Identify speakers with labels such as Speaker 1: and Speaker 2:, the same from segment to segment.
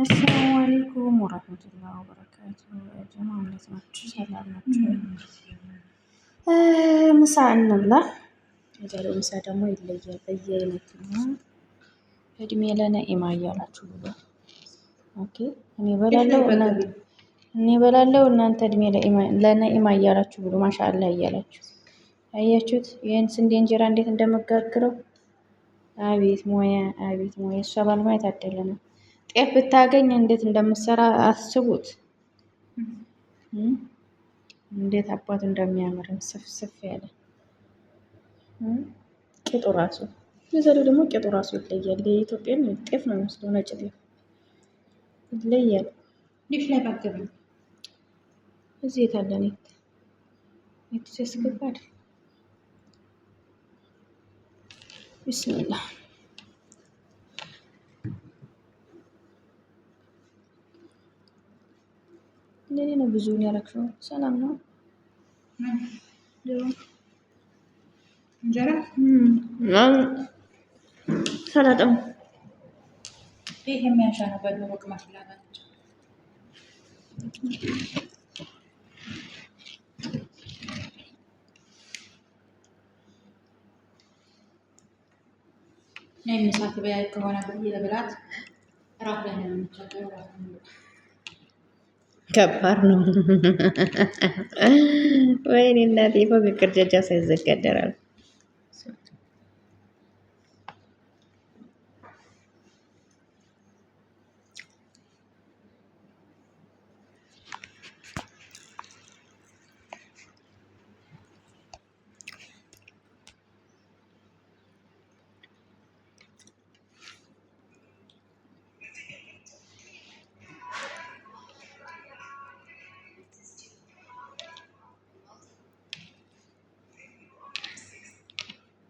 Speaker 1: አሰላሙ አለይኩም ወራህመቱላሂ ወበረካቱ። ጀማ እንዴት ናችሁ? ሰላም ናችሁ? ምሳ እንብላ። የዛሬው ምሳ ደግሞ ይለያል። በየአይነት ነው። እድሜ ለነኢማ እያላችሁ ብሎ ኦኬ። እኔ በላለው እናንተ እድሜ ለነኢማ እያላችሁ ብሎ ማሻአላ እያላችሁ አያችሁት። ይሄን ስንዴ እንጀራ እንዴት እንደመጋግረው አቤት ሙያ፣ አቤት ሙያ። እሷ ባልማ የታደለ ነው። ጤፍ ብታገኝ እንዴት እንደምትሰራ አስቡት። እንዴት አባቱ እንደሚያምር ስፍስፍ ያለ ቂጡ ራሱ። የዛሬው ደግሞ ቂጡ ራሱ ይለያል። የኢትዮጵያን ጤፍ ነው የሚመስለው፣ ነጭ ጤፍ ይለያል።
Speaker 2: ዲሽ ላይ ባገበኝ
Speaker 1: እዚህ የታለን የት ሲያስገባል። ቢስሚላህ እንደኔ ነው። ብዙውን ያረክሽው ሰላም ነው።
Speaker 2: እንጀራ
Speaker 1: ሰላጣው
Speaker 2: ይሄ የሚያሻ ነው። በዶሮ ቅመም ላጋጭ ነኝ ሳት በያይ ከሆነ ለብላት ራፍ ላይ ነው የሚቻለው።
Speaker 1: ከባድ ነው። ወይኔ እናቴ ፎግቅር ጀጃ ሳይዘጋደራል።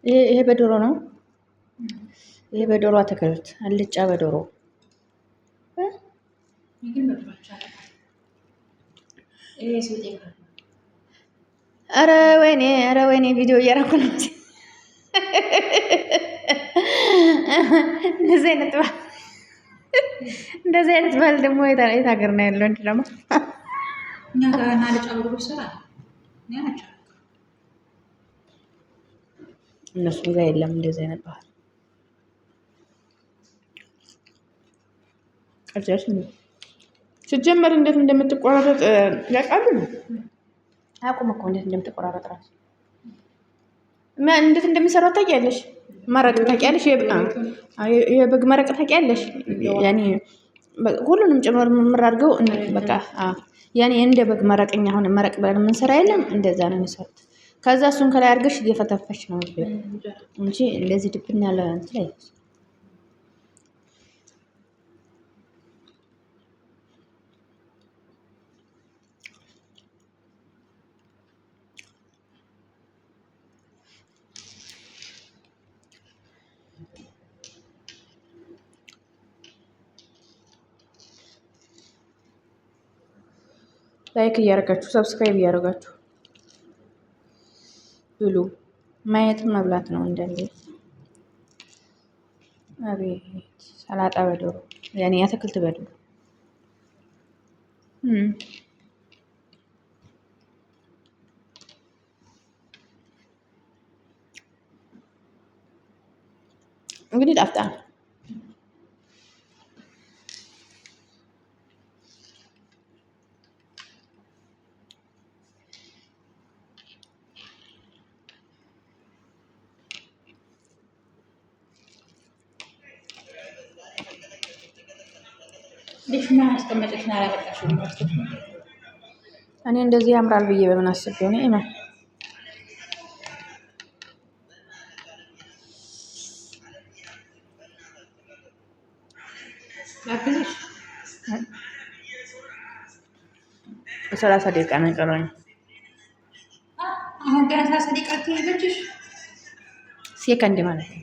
Speaker 1: ይሄ በዶሮ ነው። ይሄ በዶሮ አትክልት አልጫ በዶሮ ኧረ ወይኔ ቪዲዮ እያደረኩ ነው። እንደዚህ አይነት ባል ደግሞ የት ሀገር ነው ያለው? እንትን ደግሞ እነሱ ጋር የለም እንደዚህ አይነት ባህል። ቀርጫሽ ሲጀመር እንዴት እንደምትቆራረጥ ያውቃሉ ነው። አያውቁም እኮ እንዴት እንደምትቆራረጥ ራሱ እንዴት እንደሚሰራው ታውቂያለሽ? መረቅ ታውቂያለሽ? የበግ መረቅ ታውቂያለሽ? ያኔ ሁሉንም ጭምር ምር አድርገው በቃ ያኔ እንደ በግ መረቅኛ አሁን መረቅ ብለን የምንሰራ የለም እንደዛ ነው የሚሰሩት። ከዛ እሱን ከላይ አድርገሽ እየፈተፈሽ ነው እንጂ እንደዚህ ድብን ያለ እንትን ላይ ላይክ እያደረጋችሁ ሰብስክራይብ እያደረጋችሁ ብሉ። ማየትም መብላት ነው እንደዚህ። አቤት ሰላጣ በዶሮ ያኔ አትክልት በዶሮ እንግዲህ ጣፍጣ እኔ እንደዚህ ያምራል ብዬ በምን አስቤው ነው ኢማ ሰላሳ ደቂቃ ነው የቀረኝ።
Speaker 2: አሁን ገና 30 ደቂቃ ትሄጃለሽ።
Speaker 1: ሴከንድ ማለት ነው።